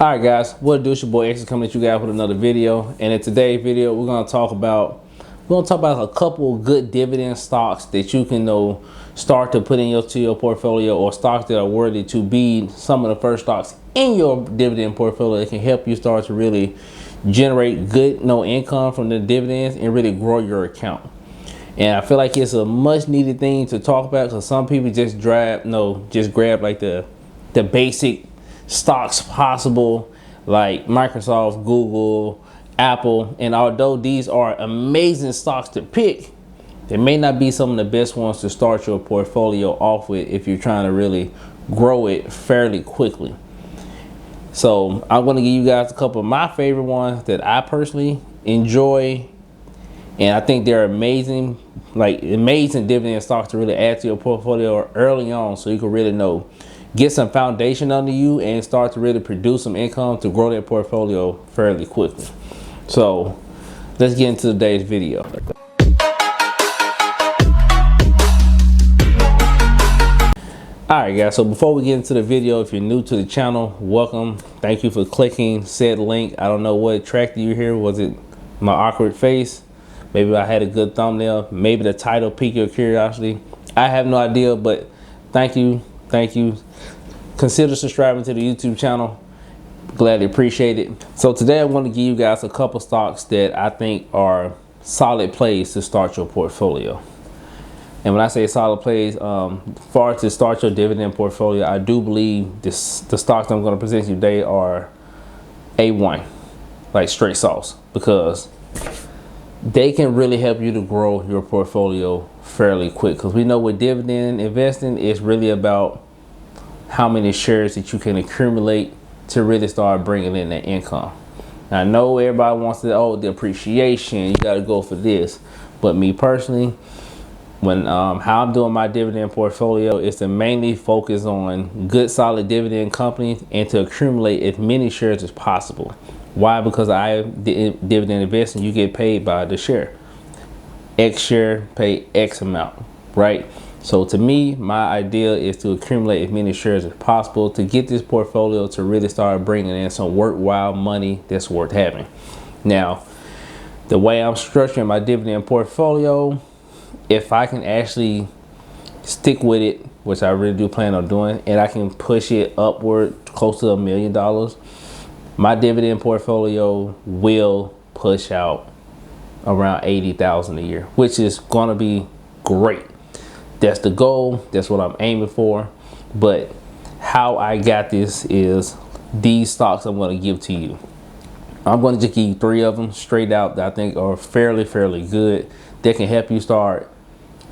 Alright guys, what it do? It's your boy X coming at you guys with another video. And in today's video, we're gonna talk about a couple of good dividend stocks that you can start to put into your portfolio, or stocks that are worthy to be some of the first stocks in your dividend portfolio that can help you start to really generate good income from the dividends and really grow your account. And I feel like it's a much needed thing to talk about, because some people just grab like the basic stocks possible, like Microsoft, Google, Apple. And although these are amazing stocks to pick, they may not be some of the best ones to start your portfolio off with if you're trying to really grow it fairly quickly. So I'm going to give you guys a couple of my favorite ones that I personally enjoy, and I think they're amazing dividend stocks to really add to your portfolio early on, so you can really get some foundation under you and start to really produce some income to grow that portfolio fairly quickly. So let's get into today's video. Alright guys, so before we get into the video, if you're new to the channel, welcome. Thank you for clicking said link. I don't know what attracted you here. Was it my awkward face? Maybe I had a good thumbnail. Maybe the title piqued your curiosity. I have no idea, but thank you. Consider subscribing to the YouTube channel. Gladly appreciate it. So today I want to give you guys a couple stocks that I think are solid plays to start your portfolio. And when I say solid plays, far to start your dividend portfolio, I do believe the stocks I'm going to present you today are A1, like straight sauce, because they can really help you to grow your portfolio fairly quick. Because we know with dividend investing, it's really about how many shares that you can accumulate to really start bringing in that income. Now, I know everybody wants the appreciation, you got to go for this, but me personally, when how I'm doing my dividend portfolio is to mainly focus on good solid dividend companies and to accumulate as many shares as possible. Why? Because dividend investing, you get paid by the share. X share, pay X amount, right? So to me, my idea is to accumulate as many shares as possible to get this portfolio to really start bringing in some worthwhile money that's worth having. Now, the way I'm structuring my dividend portfolio, if I can actually stick with it, which I really do plan on doing, and I can push it upward close to $1 million, my dividend portfolio will push out around $80,000 a year, which is going to be great. That's the goal. That's what I'm aiming for. But how I got this is these stocks I'm going to give to you. I'm going to just give you 3 of them straight out that I think are fairly good, that can help you start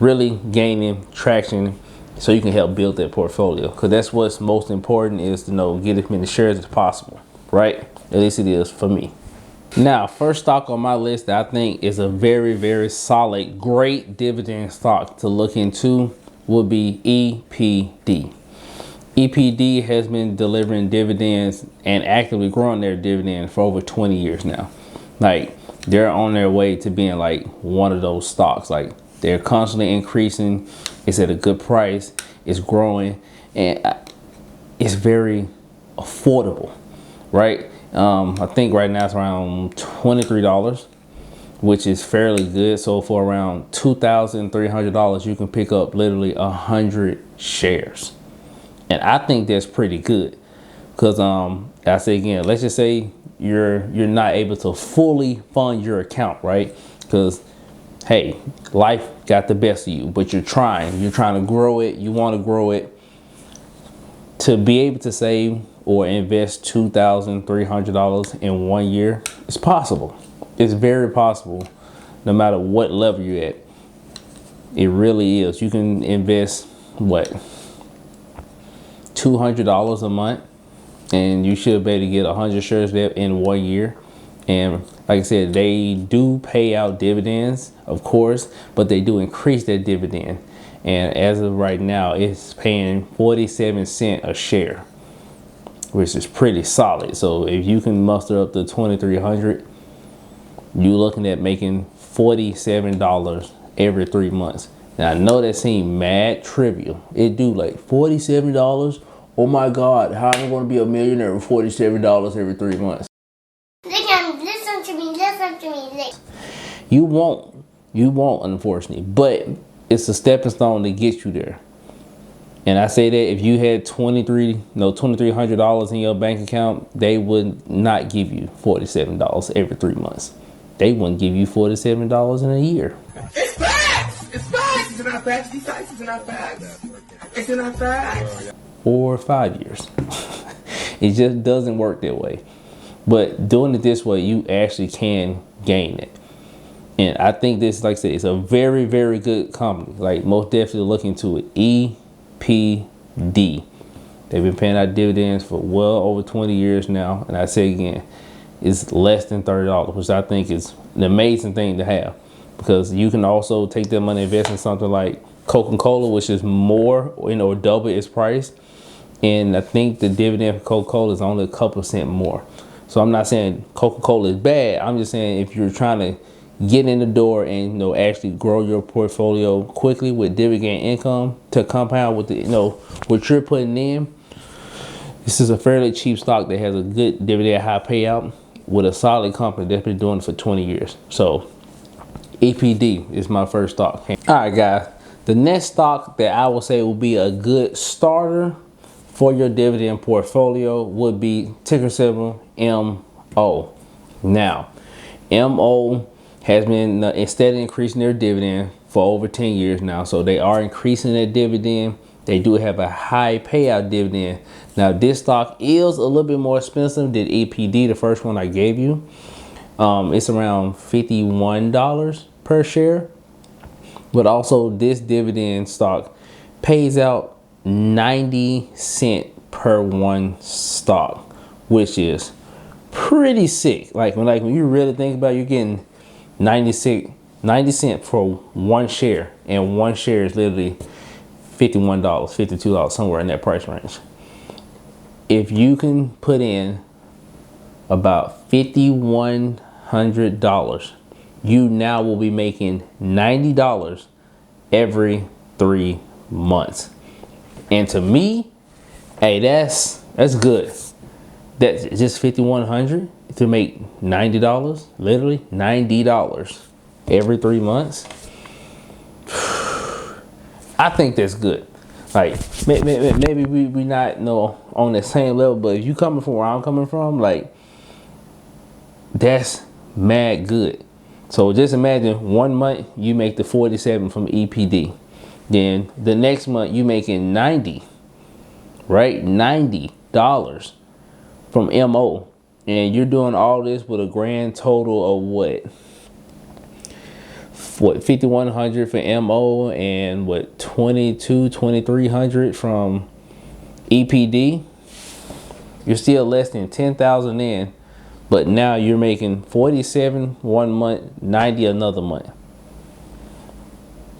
really gaining traction so you can help build that portfolio. Because that's what's most important, is to get as many shares as possible, right? At least it is for me. Now, first stock on my list that I think is a very solid, great dividend stock to look into would be EPD. EPD has been delivering dividends and actively growing their dividend for over 20 years now. Like, they're on their way to being like one of those stocks. Like, they're constantly increasing. It's at a good price. It's growing, and it's very affordable, right? I think right now it's around $23, which is fairly good. So for around $2,300, you can pick up literally 100 shares. And I think that's pretty good, because I say again, let's just say you're not able to fully fund your account, right? Because hey, life got the best of you, but you're trying to grow it. You want to grow it. To be able to save or invest $2,300 in 1 year, it's possible. It's very possible, no matter what level you're at. It really is. You can invest what, $200 a month, and you should be able to get 100 shares there in 1 year. And like I said, they do pay out dividends, of course, but they do increase their dividend. And as of right now, it's paying 47 cents a share, which is pretty solid. So if you can muster up to 2,300, you're looking at making $47 every 3 months. And I know that seems mad trivial. It do like $47 oh my God, how am I going to be a millionaire with $47 every 3 months? Listen to me. You won't, unfortunately, but it's a stepping stone to get you there. And I say that if you had $2,300 in your bank account, they would not give you $47 every 3 months. They wouldn't give you $47 in a year. It's facts! It's facts! It's not facts. These facts are not facts. It's not facts. Or 5 years. It just doesn't work that way. But doing it this way, you actually can gain it. And I think this, like I said, it's a very, very good company. Like, most definitely look into it. EPD. They've been paying out dividends for well over 20 years now. And I say again, it's less than $30, which I think is an amazing thing to have. Because you can also take that money and invest in something like Coca-Cola, which is more, or double its price. And I think the dividend for Coca-Cola is only a couple cents more. So I'm not saying Coca-Cola is bad. I'm just saying if you're trying to get in the door and actually grow your portfolio quickly with dividend income to compound with the what you're putting in, this is a fairly cheap stock that has a good dividend high payout with a solid company that's been doing it for 20 years. So EPD is my first stock. All right, guys. The next stock that I would say will be a good starter for your dividend portfolio would be ticker symbol MO. Now, MO has been steadily increasing their dividend for over 10 years now. So they are increasing their dividend. They do have a high payout dividend. Now, this stock is a little bit more expensive than EPD, the first one I gave you. It's around $51 per share. But also, this dividend stock pays out 90 cents per one stock, which is pretty sick. Like when you really think about it, you're getting 90 cents for one share, and one share is literally $51, $52, somewhere in that price range. If you can put in about $5,100, you now will be making $90 every 3 months. And to me, hey, that's good. That's just $5,100 to make $90, literally $90 every 3 months. I think that's good. Like, maybe we not on the same level, but if you coming from where I'm coming from, like, that's mad good. So just imagine 1 month you make the 47 from EPD. Then the next month you making 90, right? $90 from MO. And you're doing all this with a grand total of what? $5,100 for MO and what, $2,300 from EPD. You're still less than 10,000 in, but now you're making 47 1 month, 90 another month.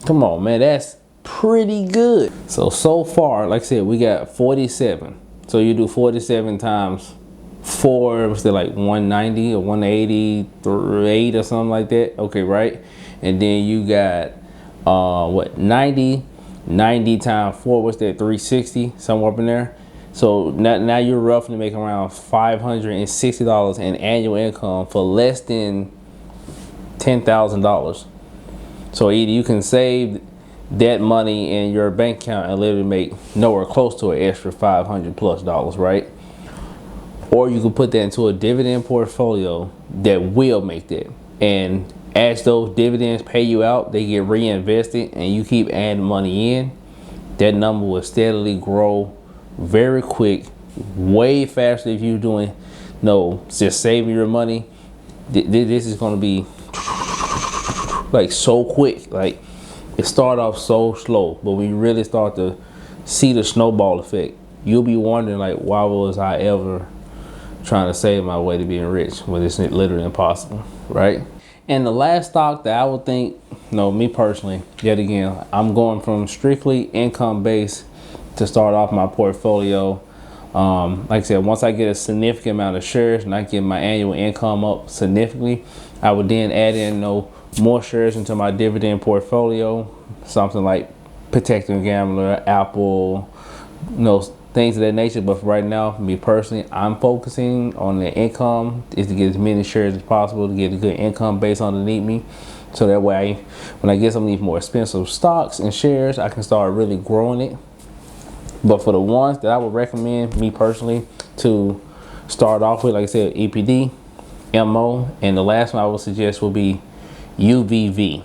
Come on, man, that's pretty good. So far, like I said, we got 47. So you do 47 times 4, was it like 190 or 188 or something like that? Okay, right? And then you got what, 90 times 4, what's that, 360, somewhere up in there. So now you're roughly making around $560 in annual income for less than $10,000. So either you can save that money in your bank account and literally make nowhere close to an extra $500+ right? Or you can put that into a dividend portfolio that will make that. And as those dividends pay you out, they get reinvested and you keep adding money in, that number will steadily grow very quick, way faster if you're doing just saving your money. This is going to be like so quick. Like, it started off so slow, but when you really start to see the snowball effect, you'll be wondering, like, why was I ever trying to save my way to being rich when it's literally impossible, right? And the last stock that I would think, me personally, yet again, I'm going from strictly income based to start off my portfolio. Like I said, once I get a significant amount of shares and I get my annual income up significantly, I would then add in more shares into my dividend portfolio, something like Protecting Gambler, Apple, things of that nature. But for right now, me personally, I'm focusing on the income, is to get as many shares as possible, to get a good income base underneath me. So that way, when I get some of these more expensive stocks and shares, I can start really growing it. But for the ones that I would recommend, me personally, to start off with, like I said, EPD, MO, and the last one I would suggest will be UVV.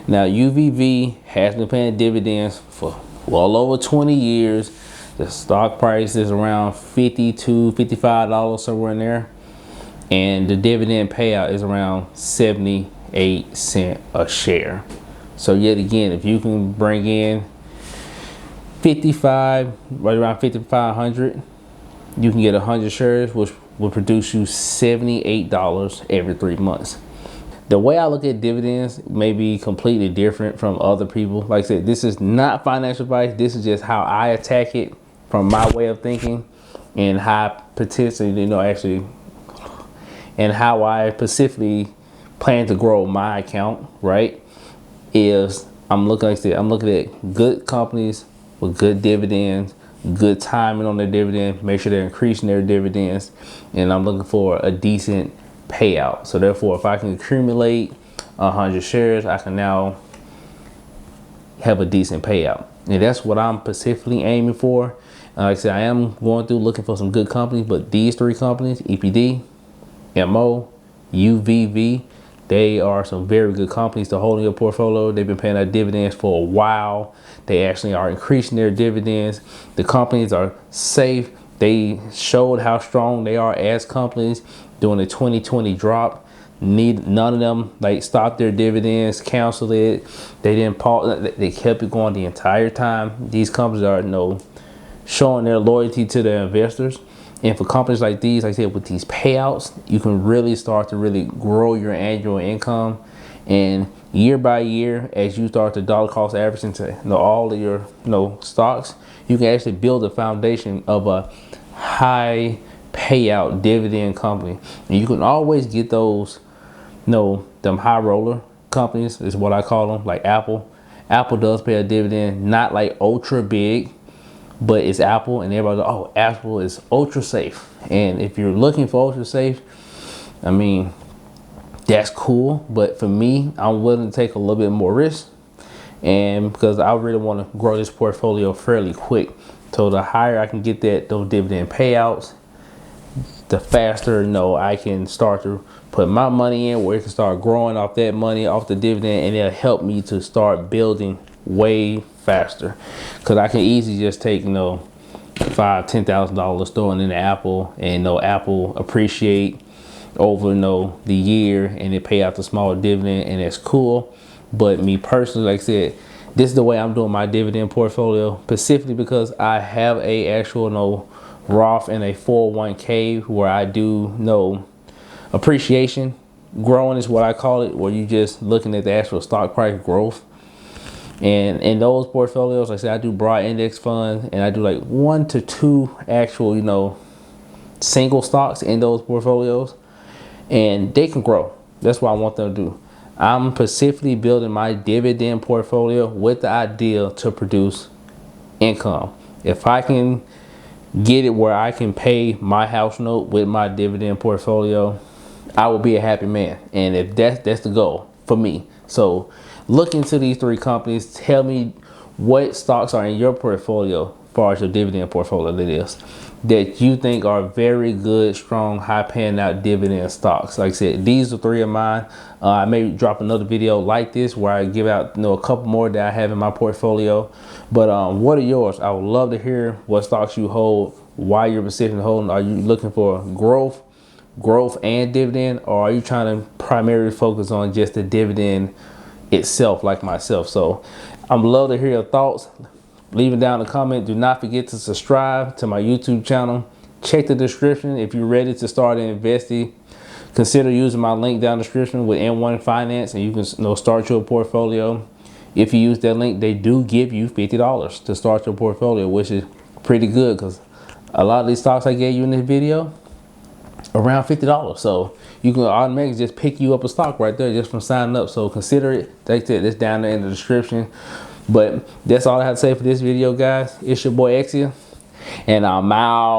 Now, UVV has been paying dividends for well over 20 years. The stock price is around $50 to $55, somewhere in there. And the dividend payout is around 78 cents a share. So yet again, if you can bring in 55, right around 5,500, you can get 100 shares, which will produce you $78 every 3 months. The way I look at dividends may be completely different from other people. Like I said, this is not financial advice. This is just how I attack it from my way of thinking, and how potentially, and how I specifically plan to grow my account, right? Is I'm looking at good companies with good dividends, good timing on their dividend, make sure they're increasing their dividends, and I'm looking for a decent payout. So therefore, if I can accumulate 100 shares, I can now have a decent payout. And that's what I'm specifically aiming for. Like I said, I am going through looking for some good companies, but these 3 companies, EPD, MO, UVV, they are some very good companies to hold in your portfolio. They've been paying out dividends for a while. They actually are increasing their dividends. The companies are safe. They showed how strong they are as companies during the 2020 drop. None of them stopped their dividends, canceled it. They didn't pause. They kept it going the entire time. These companies are showing their loyalty to their investors. And for companies like these, like I said, with these payouts, you can really start to really grow your annual income. And year by year, as you start to dollar cost average into all of your stocks, you can actually build a foundation of a high payout dividend company. And you can always get those them high roller companies is what I call them, like Apple. Apple does pay a dividend, not like ultra big, but it's Apple, and everybody's like, oh, Apple is ultra safe. And if you're looking for ultra safe, I mean, that's cool. But for me, I'm willing to take a little bit more risk, and because I really want to grow this portfolio fairly quick. So the higher I can get those dividend payouts, the faster I can start to put my money in, where it can start growing off that money, off the dividend, and it'll help me to start building way faster. Because I can easily just take $5,000-$10,000 throwing in the Apple, and Apple appreciate over the year, and it pay out the smaller dividend, and that's cool. But me personally, like I said, this is the way I'm doing my dividend portfolio, specifically because I have a actual Roth and a 401k where I do appreciation growing is what I call it, where you just looking at the actual stock price growth. And in those portfolios, like I said, I do broad index funds, and I do like 1 to 2 actual single stocks in those portfolios, and they can grow. That's what I want them to do. I'm specifically building my dividend portfolio with the idea to produce income. If I can get it where I can pay my house note with my dividend portfolio, I will be a happy man. And if that's the goal for me. So look into these 3 companies. Tell me what stocks are in your portfolio, as far as your dividend portfolio that is, that you think are very good, strong, high paying out dividend stocks. Like I said, these are 3 of mine. I may drop another video like this where I give out a couple more that I have in my portfolio. But what are yours? I would love to hear what stocks you hold, why you're specifically holding. Are you looking for growth and dividend, or are you trying to primarily focus on just the dividend itself, like myself? So I'm love to hear your thoughts. Leave it down in the comment. Do not forget to subscribe to my YouTube channel. Check the description if you're ready to start investing. Consider using my link down the description with N1 Finance, and you can start your portfolio. If you use that link, they do give you $50 to start your portfolio, which is pretty good, because a lot of these stocks I gave you in this video around $50. So you can automatically just pick you up a stock right there just from signing up. So consider it. That's it. It's down there in the description. But that's all I have to say for this video, guys. It's your boy Exia. And I'm out.